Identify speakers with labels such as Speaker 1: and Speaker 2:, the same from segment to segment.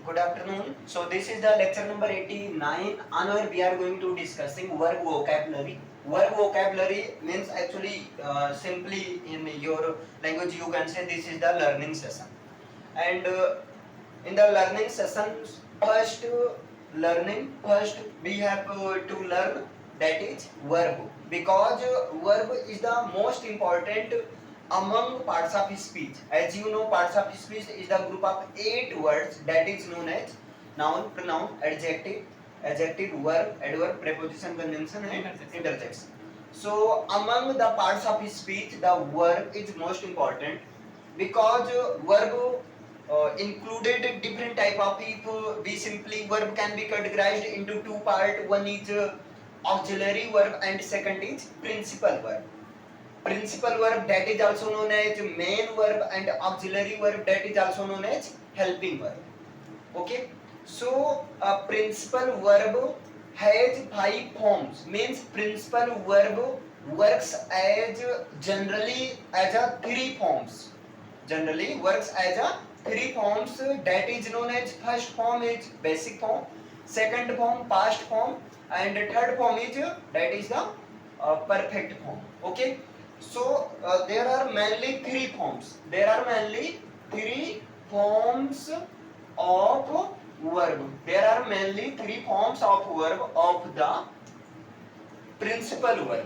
Speaker 1: Good afternoon. So this is the lecture number 89 on where we are going to discussing verb vocabulary. Verb vocabulary means actually simply in your language you can say this is the learning session. And in the learning sessions first we have to learn that is verb because verb is the most important among parts of speech. As you know, parts of speech is the group of 8 words that is known as noun, pronoun, adjective, verb, adverb, preposition, conjunction and interjection. So among the parts of speech the verb is most important because verb included different type of people. We simply verb can be categorized into two part. One is auxiliary verb and second is principal verb. Principal verb that is also known as main verb and auxiliary verb that is also known as helping verb. Okay, so a principal verb has 5 forms. Means principal verb works as generally as a 3 forms. Generally works as a 3 forms, that is known as first form is basic form, second form past form and third form is that is the perfect form. Okay, so there are mainly 3 forms. There are mainly 3 forms of verb. There are mainly 3 forms of verb of the principal verb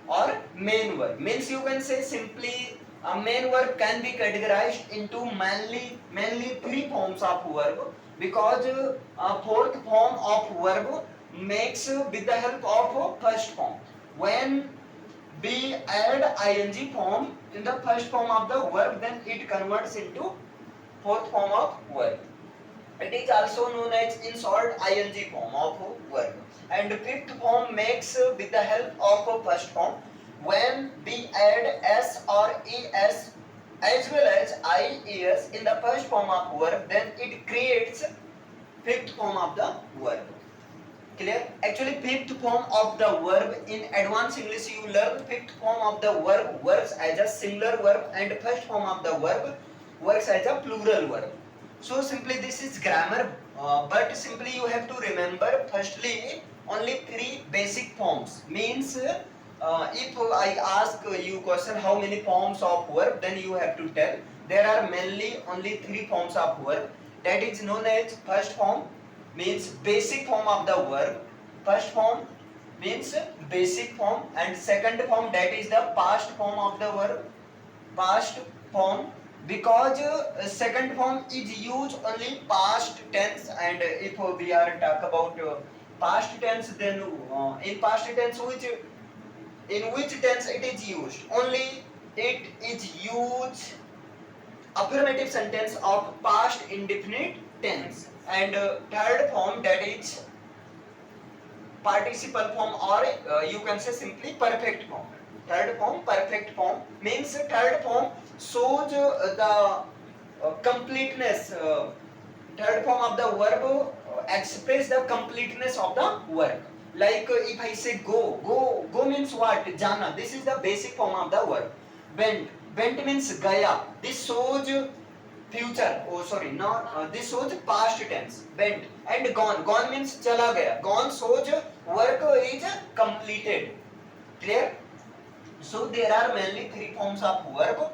Speaker 1: or main verb. Means you can say simply a main verb can be categorized into mainly 3 forms of verb because a fourth form of verb makes with the help of first form. When we add ing form in the first form of the verb, then it converts into fourth form of verb. It is also known as in short ing form of verb. And fifth form makes with the help of first form. When we add s or es as well as ies in the first form of verb, then it creates fifth form of the verb. Clear? Actually, fifth form of the verb in advanced English you learn fifth form of the verb works as a singular verb and first form of the verb works as a plural verb. So simply this is grammar, but simply you have to remember firstly only 3 basic forms. Means if I ask you question how many forms of verb, then you have to tell there are mainly only 3 forms of verb. That is known as first form means basic form of the verb. First form means basic form and second form that is the past form of the verb. Past form because second form is used only past tense, and if we are talk about past tense, then in past tense in which tense it is used? Only it is used affirmative sentence of past indefinite tense. And third form that is participle form or you can say simply perfect form. Third form perfect form means third form shows the completeness. Third form of the verb express the completeness of the verb. Like if I say go means what? Jana. This is the basic form of the verb. Went means gaya. This shows future. Oh sorry, not this shows past tense. Went and gone means chala gaya. Gone shows work is completed. Clear? So there are mainly 3 forms of verb,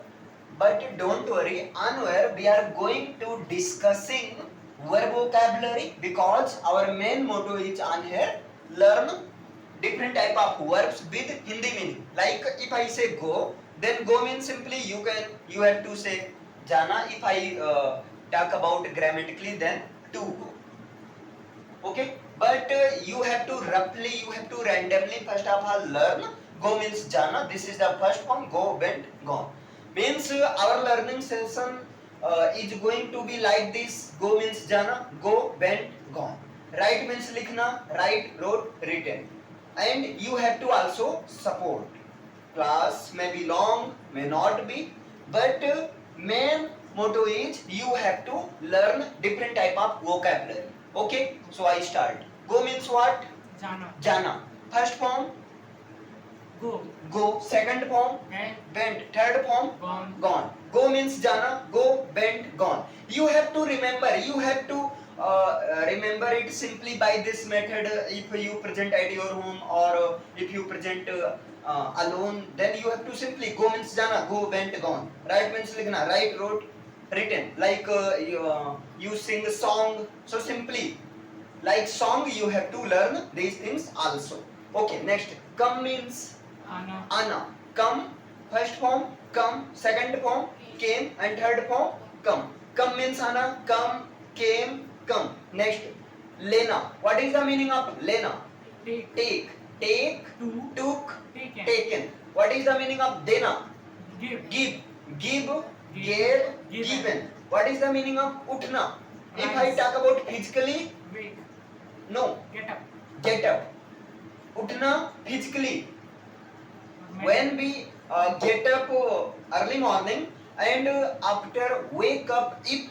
Speaker 1: but don't worry, on where we are going to discussing verb vocabulary because our main motto is on here learn different type of verbs with Hindi meaning. Like if I say go, then go means simply you have to say jana. If I talk about grammatically, then to go. Okay, but you have to randomly first of all learn. Go means jana. This is the first form. Go, went, gone. Means our learning session is going to be like this. Go means jana. Go, went, gone. Write means likhna. Write, wrote, written. And you have to also support. Class may be long, may not be, but main motto is you have to learn different type of vocabulary. Okay, so I start. Go means what?
Speaker 2: Jana.
Speaker 1: Jana. First form
Speaker 2: Go.
Speaker 1: go. Second form went. Third form
Speaker 2: Gone.
Speaker 1: gone. Go means jana. Go, went, gone. You have to remember. You have to remember it simply by this method. If you present at your home or if you present alone, then you have to simply go means jana, go, went, gone. Write means likhna, write, wrote, written. Like you sing a song, so simply like song you have to learn these things also. Okay, next. Come means
Speaker 2: Anna.
Speaker 1: Anna. Come, first form, come, second form, came, and third form, come. Come means Anna, come, came, come. Next, Lena. What is the meaning of Lena?
Speaker 2: Take.
Speaker 1: Take, take,
Speaker 2: To.
Speaker 1: took,
Speaker 2: Taken.
Speaker 1: taken. What is the meaning of Dena?
Speaker 2: Give.
Speaker 1: Give, give,
Speaker 2: Give,
Speaker 1: gave,
Speaker 2: given.
Speaker 1: given. What is the meaning of Utna? If I
Speaker 2: Rise.
Speaker 1: talk about physically,
Speaker 2: Wake.
Speaker 1: no,
Speaker 2: Get up.
Speaker 1: get up. Utna, physically.
Speaker 2: Mental.
Speaker 1: When we get up early morning and after wake up, if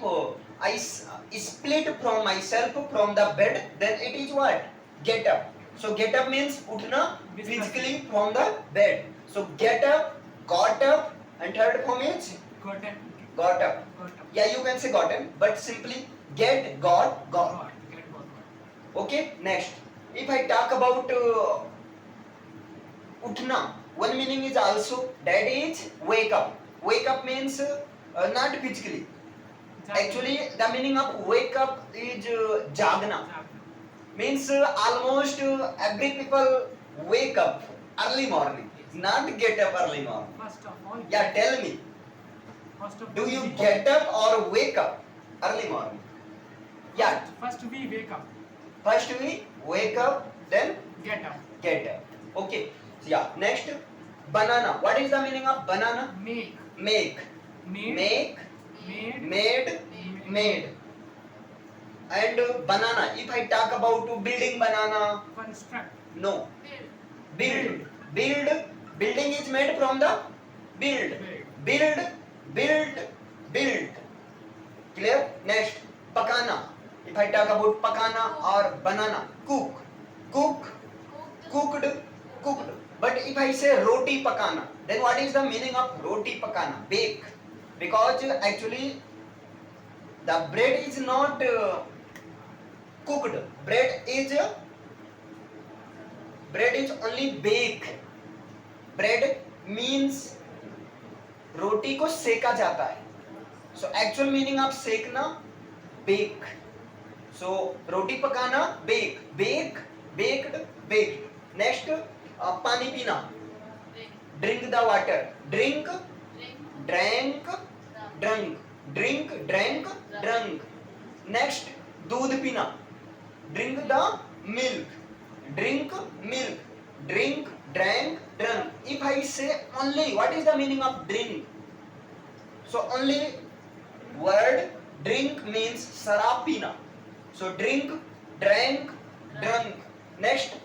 Speaker 1: I split from myself from the bed, then it is what? Get up. So get up means utna physically from the bed. So get up, got up, and third form is
Speaker 2: Got up.
Speaker 1: got up.
Speaker 2: Got up.
Speaker 1: Yeah, you can say gotten, but simply get, got, got.
Speaker 2: Got. Get got.
Speaker 1: Okay, next. If I talk about utna, one meaning is also that is wake up. Wake up means not physically. Actually, the meaning of wake up is jagna. Means almost every people wake up early morning, not get up early morning.
Speaker 2: First of all.
Speaker 1: Yeah, tell me,
Speaker 2: First of
Speaker 1: do
Speaker 2: all,
Speaker 1: you
Speaker 2: we-
Speaker 1: get up or wake up early morning? Yeah,
Speaker 2: First we wake up.
Speaker 1: first we wake up, then
Speaker 2: Get up.
Speaker 1: get up. Okay. Yeah. Next, banana. What is the meaning of banana?
Speaker 2: Make.
Speaker 1: Make.
Speaker 2: Made.
Speaker 1: Make.
Speaker 2: Made.
Speaker 1: Made. Made. And banana. If I talk about building banana,
Speaker 2: Construct.
Speaker 1: no. Build. Build. Building is made from the build. Build. Build. Build. Clear? Next, pakana. If I talk about pakana or banana, cook. Cook. Cooked. Cooked. But if I say roti pakana, then what is the meaning of roti pakana? Bake. Because actually the bread is not cooked. Bread is only bake. Bread means रोटी को सेका जाता है. So actual meaning of सेकना, bake. So रोटी पकाना, bake. Bake, baked, baked. Next, पानी पीना. Drink the water. Drink, drank, drunk. Drink, drank, drunk. Next, दूध पीना. Drink the milk. Drink, milk. Drink, drank, drunk. If I say only, what is the meaning of drink? So only word drink means sarab pina. So drink, drank, drunk. Next,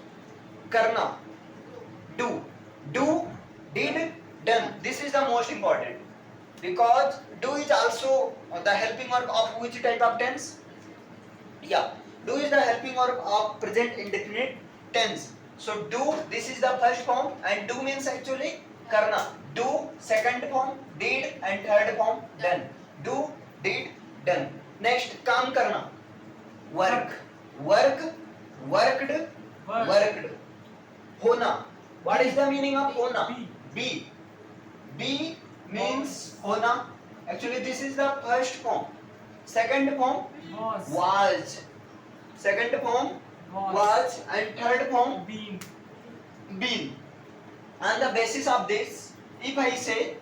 Speaker 1: karna. Do. Do, did, done. This is the most important. Because do is also the helping verb of which type of tense? Yeah. Do is the helping verb of present indefinite tense. So do, this is the first form, and do means actually karna. Do, second form, did, and third form, done. Do, did, done. Next, काम करना. Work. Work, worked, worked. होना. What is the meaning of होना? Be. Be means होना. Actually, this is the first form. Second form,
Speaker 2: Was.
Speaker 1: was. Second form, was, and third form,
Speaker 2: Been.
Speaker 1: been. On the basis of this, if I say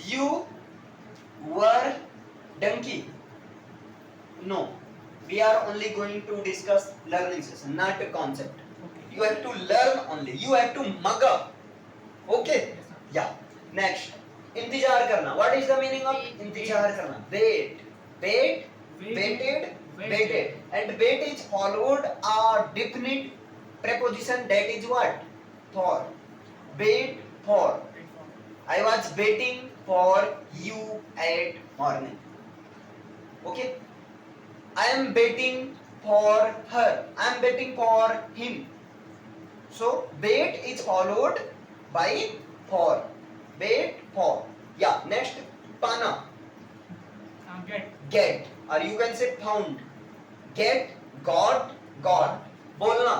Speaker 1: you were donkey, no, we are only going to discuss learning session, not a concept.
Speaker 2: Okay.
Speaker 1: You have to learn only. You have to mug up. Okay?
Speaker 2: Yes, sir.
Speaker 1: Yeah. Next, इंतजार करना. What is the meaning of इंतजार करना? Wait. Wait. Waited. Waited. And wait is followed a definite preposition that is what? For. Wait for. I was waiting for you at morning. Okay? I am waiting for her. I am waiting for him. So wait is followed by for. Wait for. Yeah. Next, pana.
Speaker 2: Get.
Speaker 1: get, or you can say found. Get, got, got. बोलना,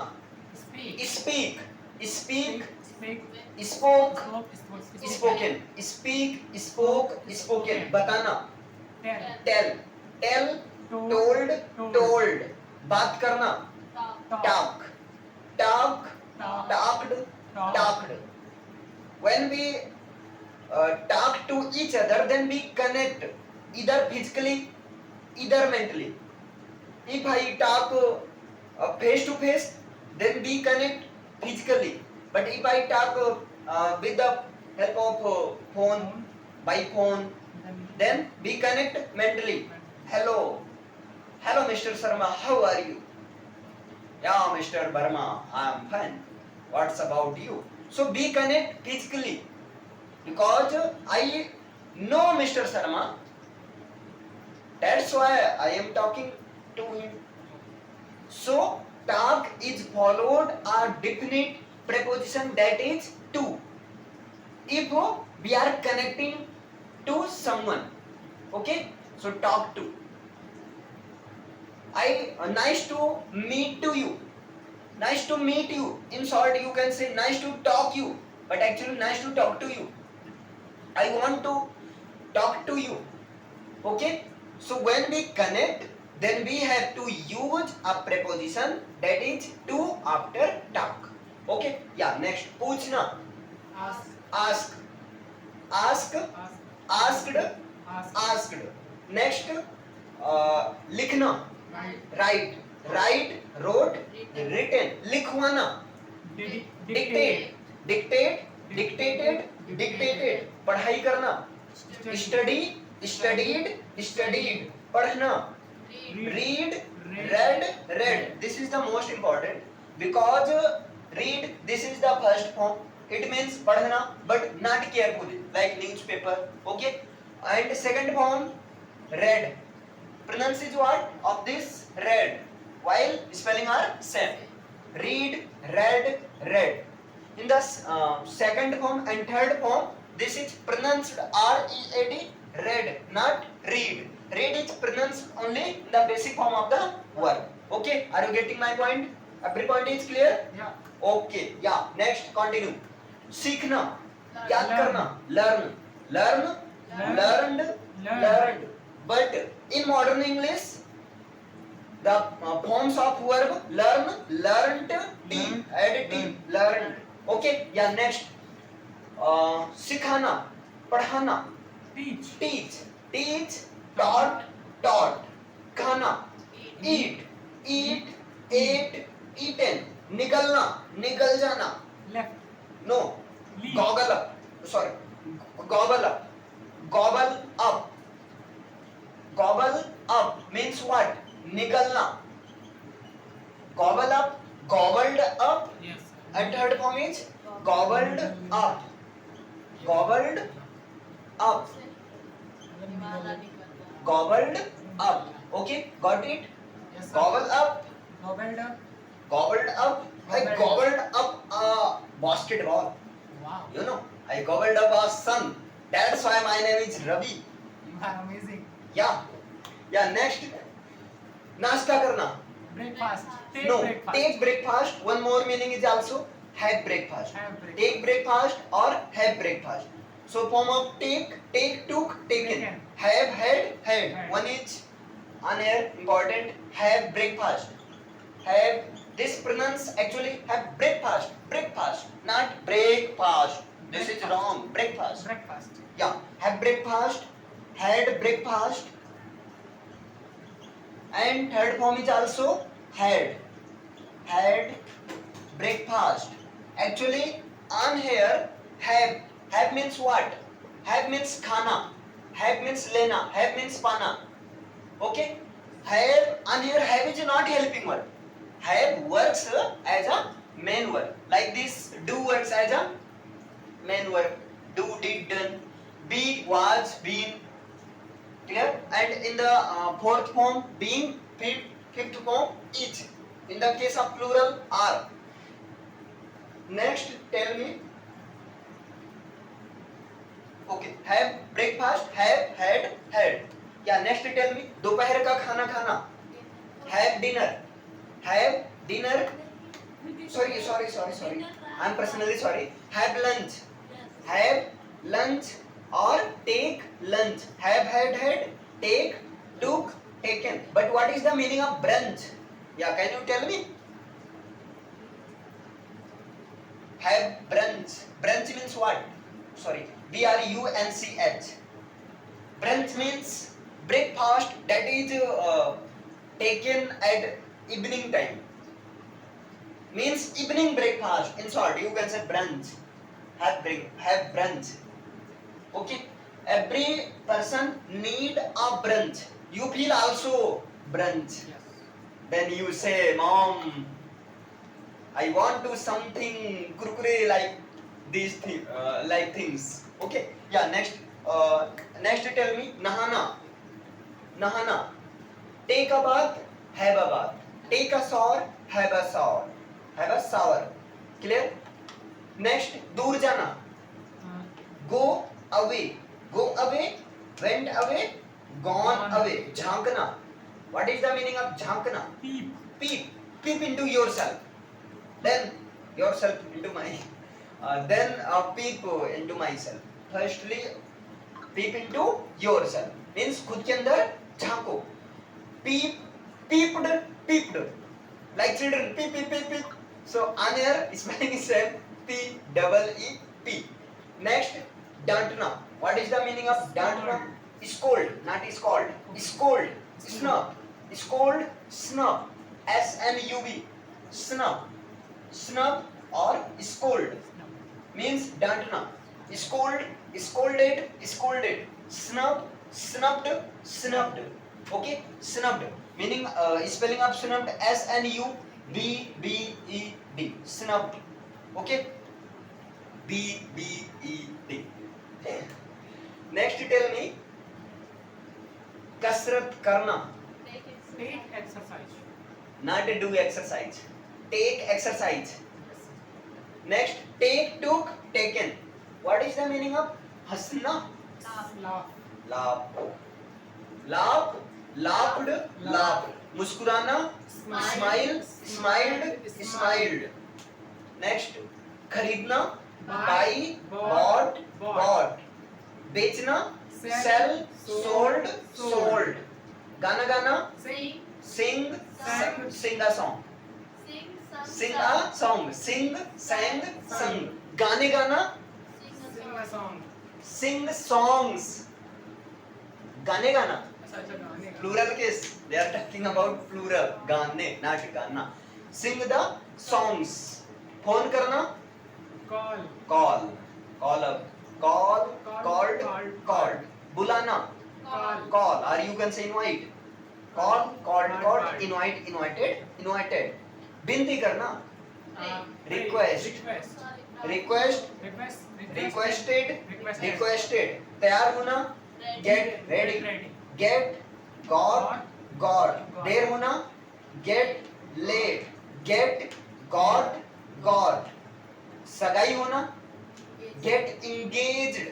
Speaker 2: Speak.
Speaker 1: speak, speak,
Speaker 2: Speak.
Speaker 1: spoke,
Speaker 2: Spoke.
Speaker 1: spoken, speak, spoke, spoken. बताना,
Speaker 2: Tell.
Speaker 1: tell, tell, told, told. बात करना, talk, talk, talked, talked. When we talk to each other, then we connect either physically, either mentally. If I talk face to face, then we connect physically. But if I talk with the help of phone, by phone, then we connect mentally. Hello, hello, Mr. Sharma, how are you? Yeah, Mr. Burma, I am fine. What's about you? So we connect physically because I know Mr. Sharma. That's why I am talking to him. So talk is followed a definite preposition that is to. If we are connecting to someone, okay, so talk to. Nice to meet to you. Nice to meet you. In short, you can say nice to talk you, but actually nice to talk to you. I want to talk to you. Okay? So when we connect, then we have to use a preposition that is to after talk. Okay? Yeah, next. पूछना.
Speaker 2: Ask.
Speaker 1: Ask. Ask. Asked. Asked. Next. लिखना. Write. Write. Wrote. Written. लिखवाना. Dictate. Dictate. Dictated. Dictated. पढ़ाई करना. Study. Studied. Studied. पढ़ना. Read. Read. Read. This is the most important because read, this is the first form. It means पढ़ना, but not carefully, like newspaper. Okay. And second form, read. Pronounce is what of this? Read. While spelling are same. Read, read, read. In the second form and third form, this is pronounced R-E-A-D, read, not read. Read is pronounced only the basic form of the verb. Okay, are you getting my point? Every point is clear?
Speaker 2: Yeah.
Speaker 1: Okay, yeah. Next, continue. सीखना, याद करना, learn, learn, learned, learned. But in modern English, the forms of verb learn, learnt, t, add t, learned. Okay, yeah. Next, सिखाना, पढ़ाना,
Speaker 2: Teach.
Speaker 1: teach, teach, taught, taught. खाना, eat, eat, ate, eaten. निकलना, निकल जाना.
Speaker 2: Left.
Speaker 1: No,
Speaker 2: Leave.
Speaker 1: goggle up. Sorry, gobble up. Gobble up. Gobble up means what? निकलना. Gobble up, gobbled up,
Speaker 2: Yes.
Speaker 1: and third form is gobbled up. Gobbled up. Gobbled up. Okay, got it?
Speaker 2: Yes, sir.
Speaker 1: Gobble up.
Speaker 2: Gobbled up.
Speaker 1: Gobbled up. I gobbled up a basketball.
Speaker 2: Wow.
Speaker 1: You know, I gobbled up a son. That's why my name is Ravi.
Speaker 2: You are amazing.
Speaker 1: Yeah. Yeah, next. नाश्ता करना.
Speaker 2: Breakfast. Take
Speaker 1: No,
Speaker 2: breakfast.
Speaker 1: take breakfast. One more meaning is also have breakfast.
Speaker 2: Have breakfast.
Speaker 1: Take breakfast or have breakfast. So form of take, took, taken.
Speaker 2: Taken.
Speaker 1: Have, had, had.
Speaker 2: Had.
Speaker 1: One is on here important. Have breakfast. Have this pronounce actually have breakfast. Breakfast, not breakfast. This is wrong. Breakfast.
Speaker 2: Breakfast.
Speaker 1: Yeah, have breakfast, had breakfast, and third form is also had breakfast. Actually, on here have means what? Have means khana, have means lena, have means pana. Okay, have on here have is not helping word. Have works as a main verb. Like this, do works as a main verb. Do, did, done. Be, was, been. Clear? And in the fourth form, being, fifth form, is. In the case of plural, are. Next, tell me. Okay, have breakfast, have, had, क्या next tell me, दोपहर का खाना खाना, have dinner, have dinner, sorry, I am personally sorry, have lunch, have lunch or take lunch, have had, take, took, taken. But what is the meaning of brunch? Yeah, can you tell me? Have brunch, brunch means what? Sorry, brunch. Brunch means breakfast that is taken at evening time, means evening breakfast. In short, you can say brunch. Have brunch. Okay. Every person need a brunch. You feel also brunch.
Speaker 2: Yes.
Speaker 1: Then you say, Mom, I want to something kurkure like these like things. Okay. Yeah. Next tell me nahana. Nahana. Take a bath. Have a bath. Take a shower. Have a shower. Have a shower. Clear? Next, दूर जाना. Go away. Go away. Went away. Gone away. झांकना. What is the meaning of झांकना?
Speaker 2: Peep.
Speaker 1: Peep. Peep into yourself. Then yourself into my. Then peep into myself. Firstly, peep into yourself. Means खुद के अंदर झांको. Peep. Peeped. Like children. Peep. So on here spelling is same, P-E-E-P. Next, dantna. What is the meaning of dantna? Scold, not scold. Scold, snub. Scold, snub. S-N-U-B. Snub. Snub or scold means dantna. Scold, scolded. Snubbed. Okay, snubbed. Meaning spelling of snubbed, S-N-U-B-B-E-D. Snubbed. Okay. B-B-E-D. Next tell me कसरत करना.
Speaker 2: Take exercise.
Speaker 1: Not do exercise. Take exercise. Next, take, took, taken. What is the meaning of हंसना?
Speaker 2: Laugh.
Speaker 1: Laughed. मुस्कुराना. Smiled. Next, खरीदना. Buy, bought. बेचना. Sell, sold. गाना गाना. Sing a song. Sang. गाने गाना.
Speaker 2: Sing a song.
Speaker 1: Sing songs. गाने गाना.
Speaker 2: Such a गाने का.
Speaker 1: Plural case. They are talking about plural. गाने, not गाना. Sing the songs. फोन करना.
Speaker 2: Call.
Speaker 1: Called. बुलाना. Call. Or you can say invite. Called. Invited. विनती करना. Requested. तैयार होना. Get ready. Got. देर होना. Get late. Got. सगाई होना. Get engaged.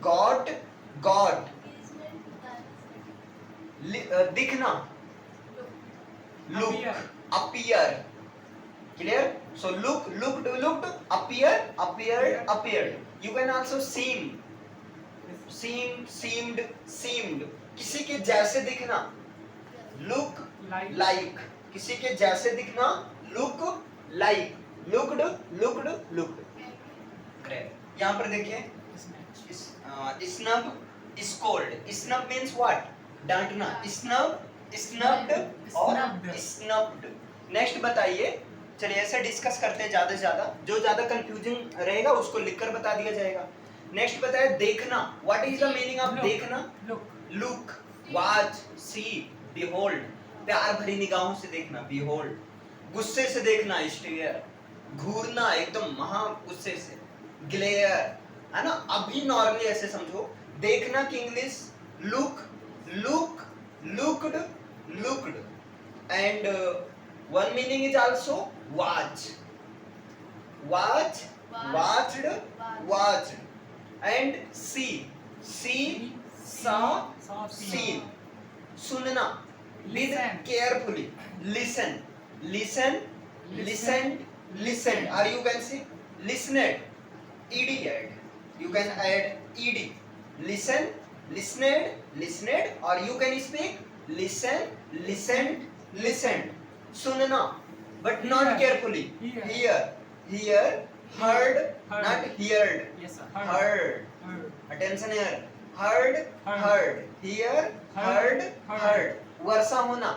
Speaker 1: Got. दिखना. Look. Appear. Clear? So looked, appeared. You can also seemed. किसी के जैसे दिखना. Look like. किसी के जैसे दिखना. Look like. Looked. Great. यहाँ पर देखिए. Snub, scold. Snub means what? डांटना. Snubbed और snubbed. नेक्स्ट बताइए. चलिए ऐसे डिस्कस करते हैं ज्यादा से ज्यादा. जो ज्यादा कंफ्यूजिंग रहेगा उसको लिखकर बता दिया जाएगा. नेक्स्ट बताइए देखना. What is the meaning of देखना? लुक, वॉच, सी, बिहोल्ड. प्यार भरी निगाहों से देखना. बिहोल्ड. गुस्से से देखना. स्टेयर. घूरना एकदम महा गुस्से से. ग्लेयर. है ना. अभी नॉर्मली ऐसे समझो. देखना की English looked and one meaning is also watched. and see. See, saw, seen. सुनना with
Speaker 2: Listen.
Speaker 1: carefully. Listen, listen, listened, listened. Or you can say listened. Ed add. You can add ed. Listen, listened, listened. Or you can speak listen, listened, listened. सुनना, but not
Speaker 2: Hear.
Speaker 1: carefully.
Speaker 2: Hear.
Speaker 1: Hear, hear, heard,
Speaker 2: Heard.
Speaker 1: not heard.
Speaker 2: Yes, sir.
Speaker 1: Heard.
Speaker 2: Heard.
Speaker 1: Attention here. Heard,
Speaker 2: Heard.
Speaker 1: heard. Hear, heard,
Speaker 2: Heard.
Speaker 1: heard. वर्षा होना.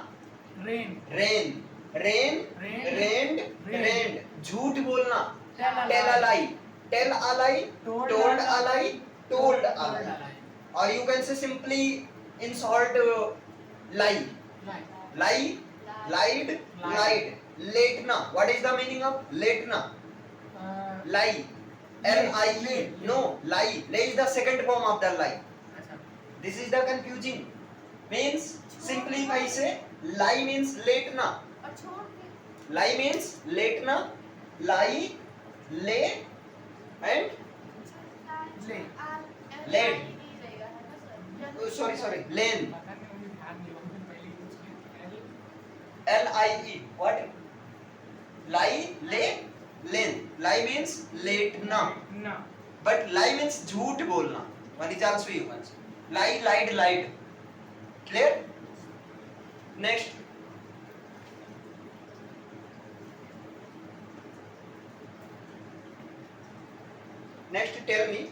Speaker 2: Rain.
Speaker 1: Rain, rain,
Speaker 2: Rain.
Speaker 1: rained,
Speaker 2: Rained.
Speaker 1: rained. झूठ बोलना.
Speaker 2: Tell a
Speaker 1: Tell a
Speaker 2: lie.
Speaker 1: lie. Tell a lie.
Speaker 2: Told
Speaker 1: Told
Speaker 2: a
Speaker 1: a lie. Told a lie. Or you can say simply in short lie.
Speaker 2: Lie.
Speaker 1: Lie, lied,
Speaker 2: Lied.
Speaker 1: lied. Late na. What is the meaning of late na? Lie. L-I-E.
Speaker 2: Late.
Speaker 1: No, lie. Lie is the second form of the lie.
Speaker 2: अच्छा.
Speaker 1: This is the confusing. Means simply if I say lie means late na. Lie means late na. Lie, lay, and
Speaker 2: Lay.
Speaker 1: Late. Sorry, lane.
Speaker 2: पता नहीं मुझे ध्यान नहीं लगा मैंने पहले use किया
Speaker 1: L-I-E. What? Lie, lay, lane. Lie means late na.
Speaker 2: ना.
Speaker 1: But lie means झूठ बोलना. One is also humans. Lie, lied, lied. Clear? Next. Next, tell me.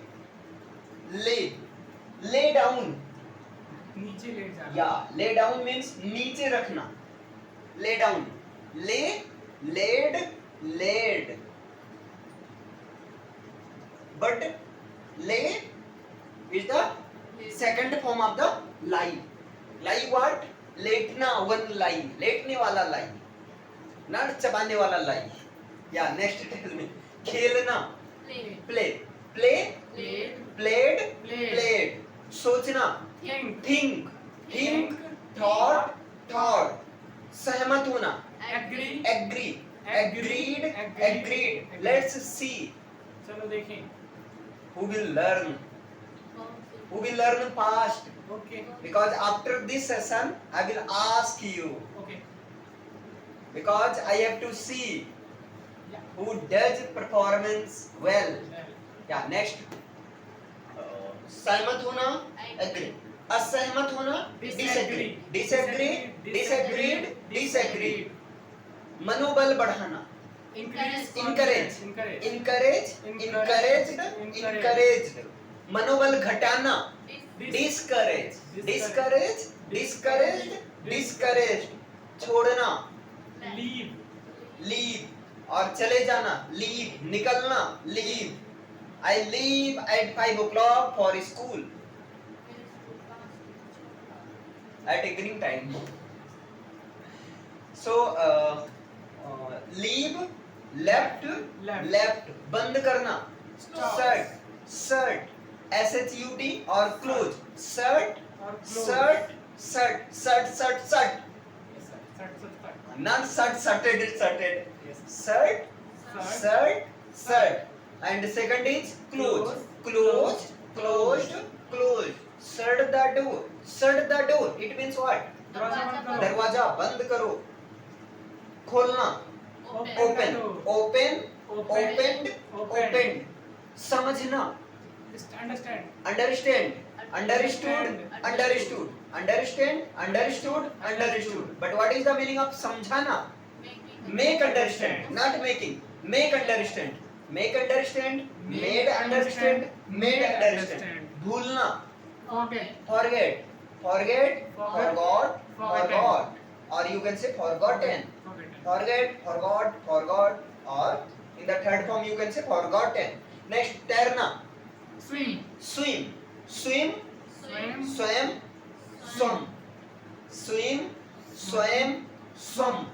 Speaker 1: Lay. Lay down.
Speaker 2: नीचे लेट जाना.
Speaker 1: Yeah, lay down means नीचे रखना. Lay down. Lay, laid, laid. But lay is the second form of the lie. Lie what? लेटना, one lie. लेटने वाला lie. Not चबाने वाला lie. Yeah, next tell me. खेलना. Play. Play.
Speaker 2: Played.
Speaker 1: Played.
Speaker 2: Played.
Speaker 1: Played. सोचना.
Speaker 2: Think.
Speaker 1: Think. Think. Thought. Thought. सहमत होना.
Speaker 2: Agree.
Speaker 1: Agree. Agreed.
Speaker 2: Agreed.
Speaker 1: Agreed. Let's see
Speaker 2: चलो देखें.
Speaker 1: who will learn. Who will learn fast.
Speaker 2: Okay.
Speaker 1: Because after this session, I will ask you.
Speaker 2: Okay.
Speaker 1: Because I have to see
Speaker 2: Yeah.
Speaker 1: who does performance well.
Speaker 2: Well.
Speaker 1: Yeah, next. सहमत होना. Agree. असहमत होना. Disagree. Disagree. Disagreed. Disagreed. मनोबल बढ़ाना.
Speaker 2: Increase.
Speaker 1: Encourage.
Speaker 2: Encourage.
Speaker 1: Encourage. Encouraged. Encouraged. मनोबल घटाना. Discourage. Discourage. Discouraged. Discouraged. छोड़ना.
Speaker 2: Leave.
Speaker 1: Leave. और चले जाना. Leave. निकलना. Leave. I leave at 5 o'clock for school. At evening time. So, leave, left,
Speaker 2: Left.
Speaker 1: left. बंद करना.
Speaker 2: Stop.
Speaker 1: Shut, shut. S-H-U-T or close. Shut,
Speaker 2: Or close.
Speaker 1: shut, shut, shut, shut, shut.
Speaker 2: Yes, sir. Shut.
Speaker 1: Not shut, shutted, shutted.
Speaker 2: Yes.
Speaker 1: Shut,
Speaker 2: Shut.
Speaker 1: shut, shut. And second is close. Close, closed, closed. Shut the door. Shut the door. It means what?
Speaker 2: दरवाजा बंद करो.
Speaker 1: दरवाजा बंद करो. खोलना. Open. Open. Opened. Opened. समझना.
Speaker 2: Just understand.
Speaker 1: Understand. Understood. Understood. Understand. Understood. Understood. But what is the meaning of समझाना? Make understand. Not making. Make understand. Make understand. Made understand. Made understand. भूलना.
Speaker 2: Okay.
Speaker 1: Forget. Forget. Forgot.
Speaker 2: Forgotten.
Speaker 1: Forgot. Or you can say forgotten. Forget. Forgot. Forgot. Or in the third form you can say forgotten. Next, तैरना.
Speaker 2: Swim.
Speaker 1: Swim. Swim.
Speaker 2: Swim.
Speaker 1: Swam. Swum. Swim. Swam. Swum.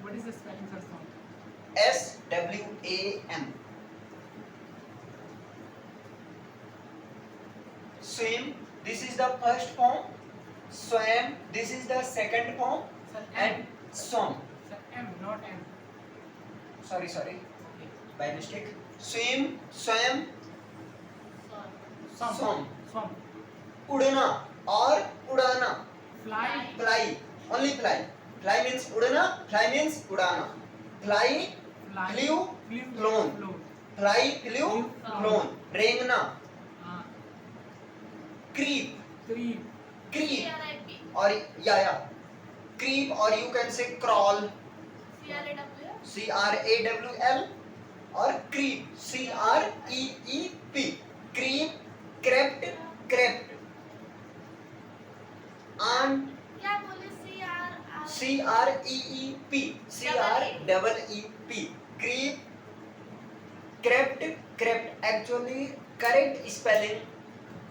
Speaker 2: What is the spelling for swim?
Speaker 1: S-W-A-M. Swim. This is the first form. Swam. This is the second form.
Speaker 2: Sir,
Speaker 1: And swum.
Speaker 2: Sir, M, not M.
Speaker 1: Sorry.
Speaker 2: Okay.
Speaker 1: By mistake. Swim. Swam. Swam.
Speaker 2: Swam.
Speaker 1: उड़ना और उड़ाना,
Speaker 2: Fly.
Speaker 1: fly, only fly. Fly means उड़ना, fly means उड़ाना. Fly,
Speaker 2: Fly.
Speaker 1: flew,
Speaker 2: Flew.
Speaker 1: flown.
Speaker 2: Flown.
Speaker 1: Fly, flew,
Speaker 2: Flew,
Speaker 1: flown. रेंगना,
Speaker 2: Uh,
Speaker 1: creep,
Speaker 2: creep.
Speaker 1: creep,
Speaker 3: CRIP.
Speaker 1: और या creep, or you can say crawl,
Speaker 3: CRAW.
Speaker 1: CRAWL, और creep, CREEP, creep, crept, crept, ant,
Speaker 3: क्या बोले CRR?
Speaker 1: CREEP, CREEP, creep, crept, crept. Actually, correct spelling,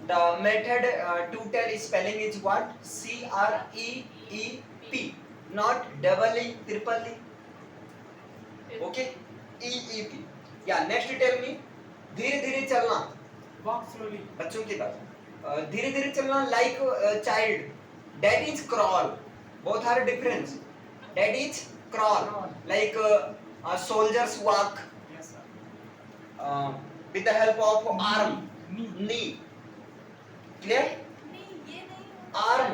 Speaker 1: the method to tell spelling is what? CREEP, not double E, triple E. Okay, EEP. Yeah, next tell me. धीरे धीरे चलना,
Speaker 2: Walk slowly.
Speaker 1: बच्चों की बात. धीरे धीरे चलना like child. That is crawl. Both are different. That is crawl. Like soldiers walk
Speaker 2: Yes, sir.
Speaker 1: with the help of arm,
Speaker 2: Knee.
Speaker 1: knee. Clear?
Speaker 3: नहीं ये नहीं होता.
Speaker 1: Arm,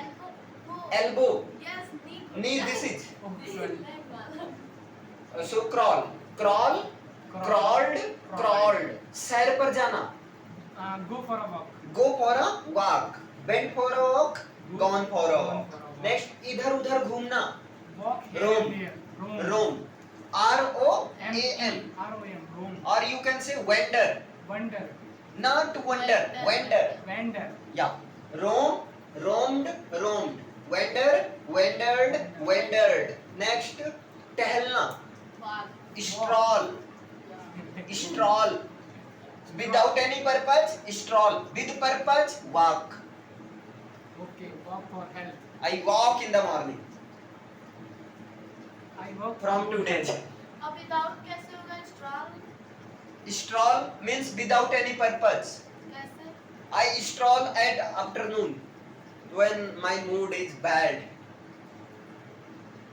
Speaker 3: Elbow. वो.
Speaker 1: elbow,
Speaker 3: Yes, knee.
Speaker 1: knee. This is
Speaker 2: Oh, sorry.
Speaker 3: Leg वाला.
Speaker 1: so crawl, crawl, crawled, crawled. सैर पर जाना,
Speaker 2: Go for a walk.
Speaker 1: go for a walk, went for a walk, gone for a walk.
Speaker 2: Gone for a walk.
Speaker 1: Next, इधर उधर घूमना,
Speaker 2: Walk here
Speaker 1: Roam.
Speaker 2: and there. Roam.
Speaker 1: roam, ROAM,
Speaker 2: R-O-M. Roam.
Speaker 1: or you can say wander,
Speaker 2: Wonder.
Speaker 1: not wonder, wander.
Speaker 2: Wander.
Speaker 1: Yeah, roam, roamed, roamed, wander, wandered, wandered. Next, टहलना,
Speaker 3: Walk.
Speaker 1: stroll, stroll. Without any purpose, stroll. With purpose, walk.
Speaker 2: Okay. Walk for health.
Speaker 1: I walk in the morning.
Speaker 2: I walk
Speaker 1: From
Speaker 2: for
Speaker 1: today.
Speaker 3: अब without कैसे होगा stroll?
Speaker 1: Stroll means without any purpose.
Speaker 3: कैसे?
Speaker 1: I stroll at afternoon when my mood is bad.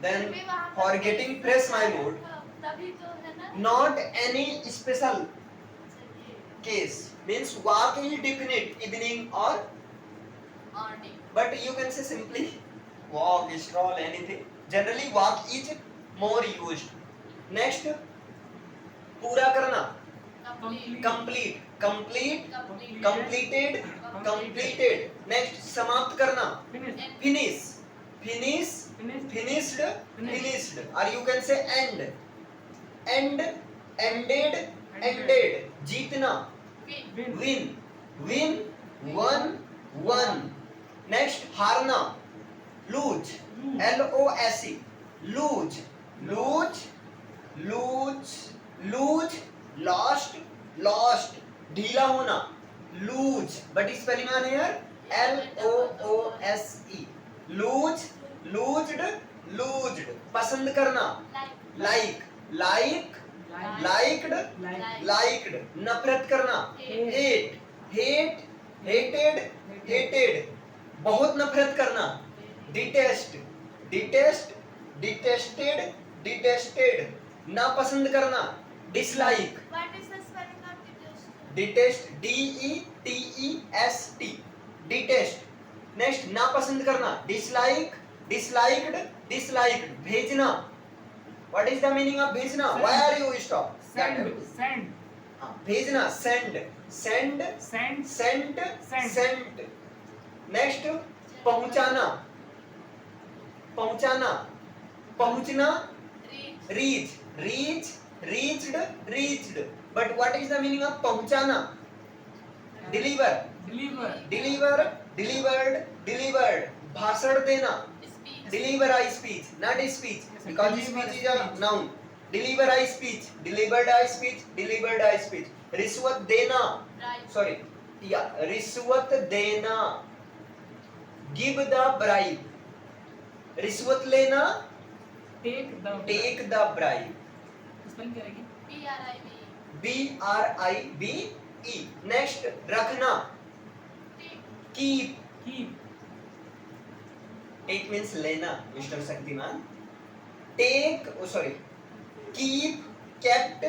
Speaker 1: Then
Speaker 3: फिर भी वहाँ पर
Speaker 1: for getting fresh my mood,
Speaker 3: तभी तो है ना.
Speaker 1: not any special
Speaker 3: चलिए.
Speaker 1: case. Means walk is definite evening or,
Speaker 3: Morning.
Speaker 1: but you can say simply walk, stroll, anything. Generally walk is more used. Next, पूरा करना,
Speaker 3: Complete.
Speaker 1: complete, complete,
Speaker 3: Complete.
Speaker 1: completed, completed. Next, समाप्त करना,
Speaker 2: Finish.
Speaker 1: finish, finish,
Speaker 2: Finish.
Speaker 1: finished, finished, or you can say end, end, ended, ended. जीतना,
Speaker 3: Win.
Speaker 2: Win.
Speaker 1: win, win, won, won. Next, हारना, lose, LOSE, lose, lose, lose, lose, lost, lost. ढीला होना, lose, but spelling on here LOOSE, lose, loosed, loosed. पसंद करना,
Speaker 3: Like.
Speaker 1: like, like, liked,
Speaker 2: Like.
Speaker 1: liked. नफरत करना, hate, hate, hated, hated. बहुत नफरत करना, detest, detest, detested, detested. नापसंद करना, dislike,
Speaker 3: What is the spelling of detest?
Speaker 1: detest, DETEST, detest. Next, नापसंद करना, dislike, disliked, disliked. भेजना, what is the meaning of भेजना? Why are you stop?
Speaker 2: Send. Send.
Speaker 1: हाँ, भेजना, send, send,
Speaker 2: Send.
Speaker 1: sent,
Speaker 2: Sent.
Speaker 1: sent. Next, पहुंचाना, पहुंचाना, पहुंचना,
Speaker 3: Reach.
Speaker 1: reach, reach, reached, reached. But what is the meaning of पहुंचाना? Deliver,
Speaker 2: Deliver.
Speaker 1: deliver, delivered, delivered. भाषण देना,
Speaker 3: Speech.
Speaker 1: deliver I speech, not speech,
Speaker 2: Yes,
Speaker 1: because
Speaker 2: deliver
Speaker 1: speech is a
Speaker 2: speech.
Speaker 1: noun. Deliver I speech, delivered I speech, delivered I speech. रिश्वत देना,
Speaker 3: Right.
Speaker 1: sorry, yeah, रिश्वत देना. Give the bribe. रिश्वत लेना,
Speaker 2: Take the.
Speaker 1: take the bribe.
Speaker 2: Spelling क्या रहेगी?
Speaker 3: PRIB.
Speaker 1: BRIBE. Next, रखना, keep.
Speaker 2: Keep.
Speaker 1: Take means लेना, Mr. Shaktimaan. Take, oh sorry, keep, kept,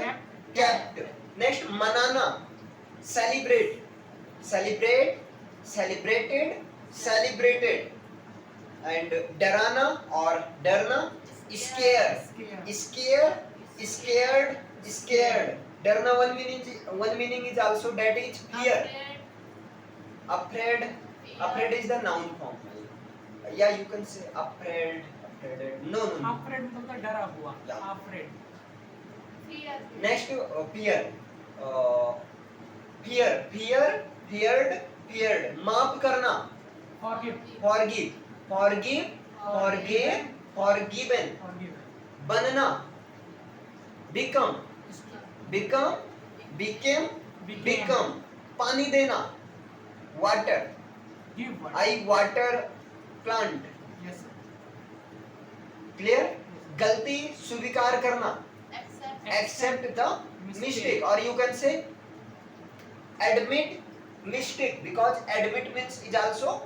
Speaker 1: kept. Next, मनाना, celebrate, celebrate, celebrated, celebrated. And डराना or डरना, scare, scare, scared, scared. डरना one meaning is also that is fear. Afraid, afraid is the noun form. Yeah, you can say afraid, afraid. No.
Speaker 2: Afraid मतलब होता है डरा हुआ.
Speaker 1: Yeah.
Speaker 2: Afraid.
Speaker 3: Fear.
Speaker 1: Next, fear. Fear, feared. माफ करना.
Speaker 2: Forgive.
Speaker 1: Forgive, forgiven.
Speaker 2: Forgive.
Speaker 1: बनना. Become, became. पानी देना. Water.
Speaker 2: Give what?
Speaker 1: I water plant.
Speaker 2: Yes, sir.
Speaker 1: Clear? गलती स्वीकार करना.
Speaker 3: Accept.
Speaker 1: Accept the mistake, or you can say admit mistake, because admit means is also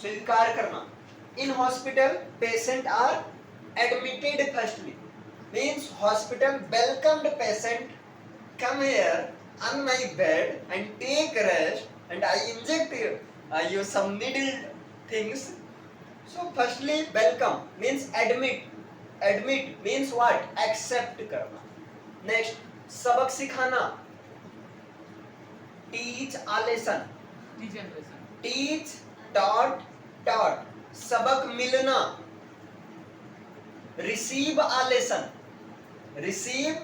Speaker 1: स्वीकार करना. In hospital, patient are admitted firstly. Means hospital welcomed patient, come here on my bed and take rest, and I inject you some needle things. So firstly welcome means admit. Admit means what? Accept करना. Next, सबक सिखाना. Teach a lesson.
Speaker 2: Teach and lesson.
Speaker 1: Teach, taught. सबक मिलना. Receive a lesson. Received.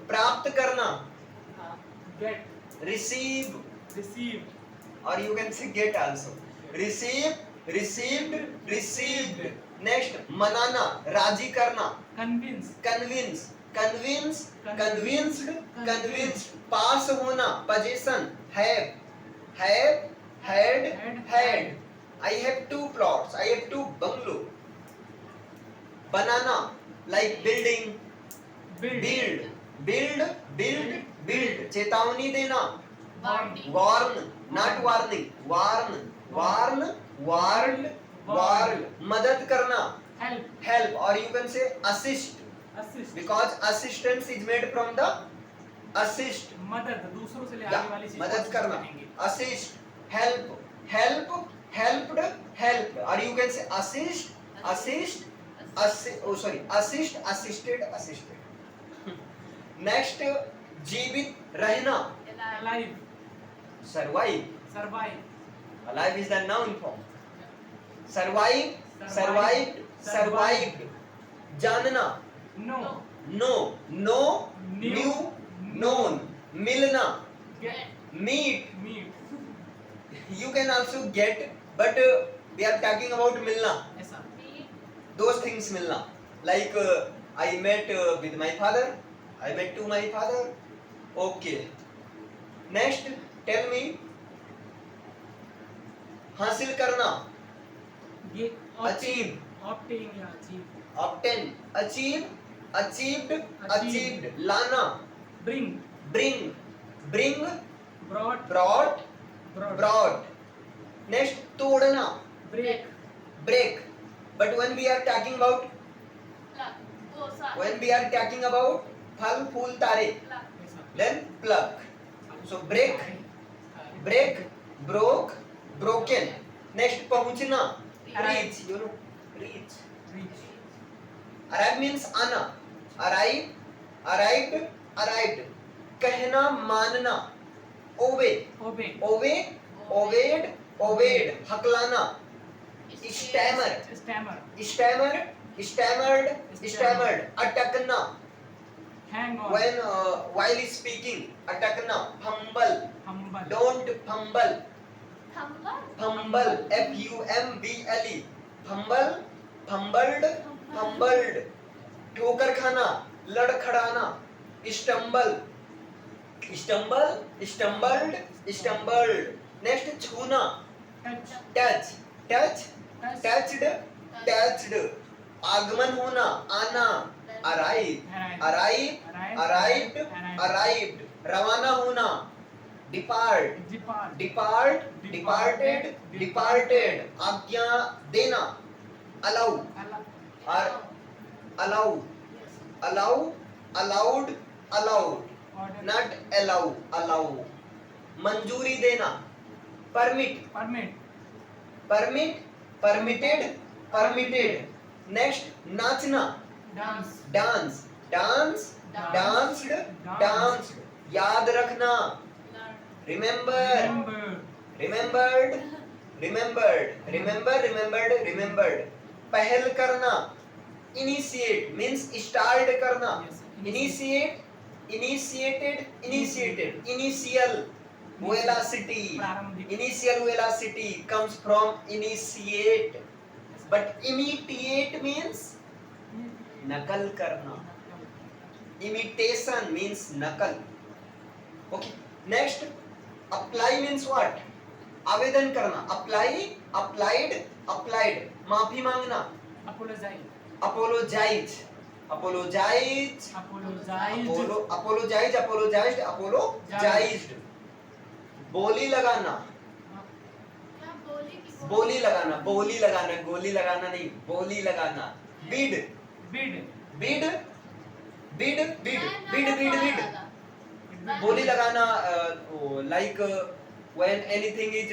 Speaker 1: प्राप्त करना.
Speaker 2: Get.
Speaker 1: Receive,
Speaker 2: Receive.
Speaker 1: or you can say get also. Received. Next, मनाना, राजी करना.
Speaker 2: Convince.
Speaker 1: Convinced. पास होना. Possession. Have. Had. I have 2 plots. I have 2 bungalow. Banana, like building. Build. चेतावनी देना. Warn, not warning. Warned. मदद करना. Help, or you can say assist, because assistance is made from the assist.
Speaker 2: मदद दूसरों से ले
Speaker 1: Yeah,
Speaker 2: आने वाली चीज
Speaker 1: मदद
Speaker 2: को
Speaker 1: करना.
Speaker 2: कहेंगे.
Speaker 1: Assist, helped, or you can say assist, assisted. Next, जीवित रहना.
Speaker 2: Alive.
Speaker 1: Survive. Alive is the noun form. Survived. जानना.
Speaker 2: No.
Speaker 1: Know. Knew. Known. मिलना.
Speaker 2: Get.
Speaker 1: Meet.
Speaker 3: Get.
Speaker 1: You can also get, but we are talking about मिलना.
Speaker 2: ऐसा.
Speaker 1: Those things मिलना. Like I met with my father. I met to my father. Okay. Next, tell me. हासिल करना.
Speaker 2: ये
Speaker 1: Achieve.
Speaker 2: Obtain या achieve.
Speaker 1: Obtain. Achieved. लाना.
Speaker 2: Bring.
Speaker 1: Brought. Next, तोड़ना.
Speaker 2: Break.
Speaker 1: But when we are talking about फल फूल तारे,
Speaker 2: ऐसा.
Speaker 1: then pluck. So break, broken. Next, पहुंचना. Reach, you know, reach. Arrive means आना. Arrived. कहना, मानना. Obey. Obeyed. हकलाना. Stammered. अटकना.
Speaker 2: Hang on.
Speaker 1: When while speaking, अटकना. Fumble.
Speaker 2: Humble.
Speaker 1: Don't fumble.
Speaker 3: Humble.
Speaker 1: F-U-M-B-L-E. Fumbled. ठोकर खाना. लड़खड़ाना. Stumbled. Next, छूना. Touched. आगमन होना. आना. Arrived. रवाना होना. Departed. आज्ञा देना. Allowed.
Speaker 2: Order.
Speaker 1: not allow. मंजूरी देना, permit,
Speaker 2: Permit.
Speaker 1: permitted. Next, नाचना,
Speaker 2: Dance.
Speaker 1: danced, याद रखना,
Speaker 2: Remember.
Speaker 1: remembered, पहल करना, initiate means start करना,
Speaker 2: Yes.
Speaker 1: initiated, initial velocity,
Speaker 2: प्रारंभिक.
Speaker 1: initial velocity comes from initiate, but imitate means नकल करना, imitation means नकल. Okay, next, apply means what? आवेदन करना, applied, माफी मांगना,
Speaker 2: Apologize.
Speaker 1: apologized, बोली लगाना,
Speaker 3: क्या बोली की
Speaker 1: बोली लगाना, गोली लगाना नहीं, बोली लगाना, bid, बोली लगाना, like when anything is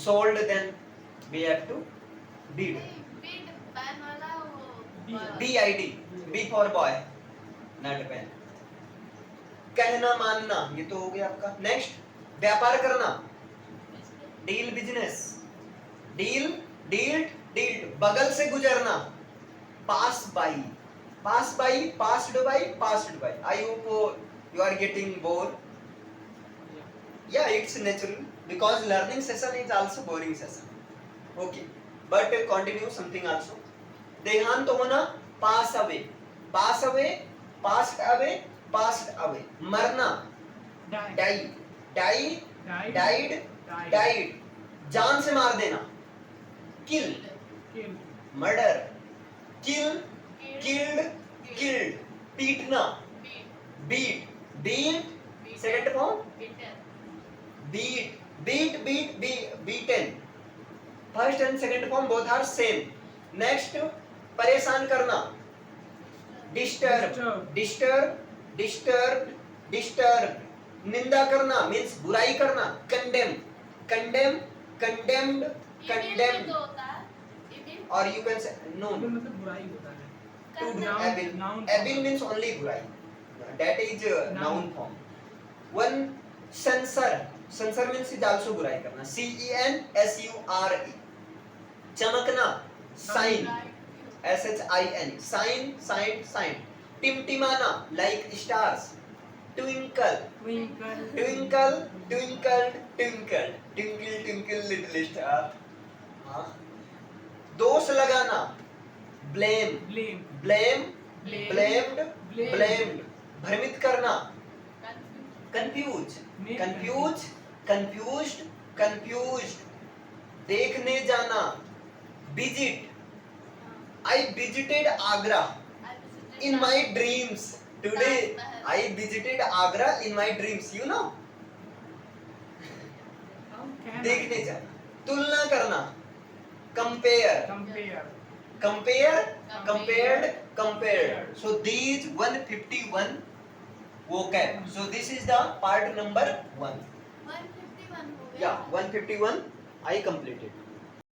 Speaker 1: sold, then we have to bid.
Speaker 3: Beed ban वाला वो
Speaker 1: BID, B for boy, not pen. कहना मानना, ये तो हो गया आपका. नेक्स्ट, व्यापार करना, डील बिजनेस, डील्ड, बगल से गुजरना, पास by, passed by. I hope you are getting bored. Yeah, it's natural because learning session is also boring session. Okay, but continue something also. देहांत होना, pass away, passed away. मरना, died. जान से मार देना, kill, murder, killed. पीटना, beat, second form, beaten. First and second form both are same. Next, परेशान करना, disturbed. निंदा करना means बुराई करना, condemned, or you can say no.
Speaker 2: मतलब बुराई होता है.
Speaker 1: To do
Speaker 2: Noun.
Speaker 1: evil means only बुराई. That is noun form. One, censor means is also बुराई करना, CENSURE. चमकना, shine, SHIN, टिमटिमाना, like stars, twinkle, twinkle little star. हाँ. दोष लगाना, blame, blamed. भ्रमित करना, confused. देखने जाना, visit. I visited Agra in my dreams. Today I visited Agra in my dreams. You know? देखने जाना, तुलना करना, compared. So these 151 vocab. So this is the part number 1.
Speaker 3: 151 हो गया.
Speaker 1: Yeah, 151 I completed.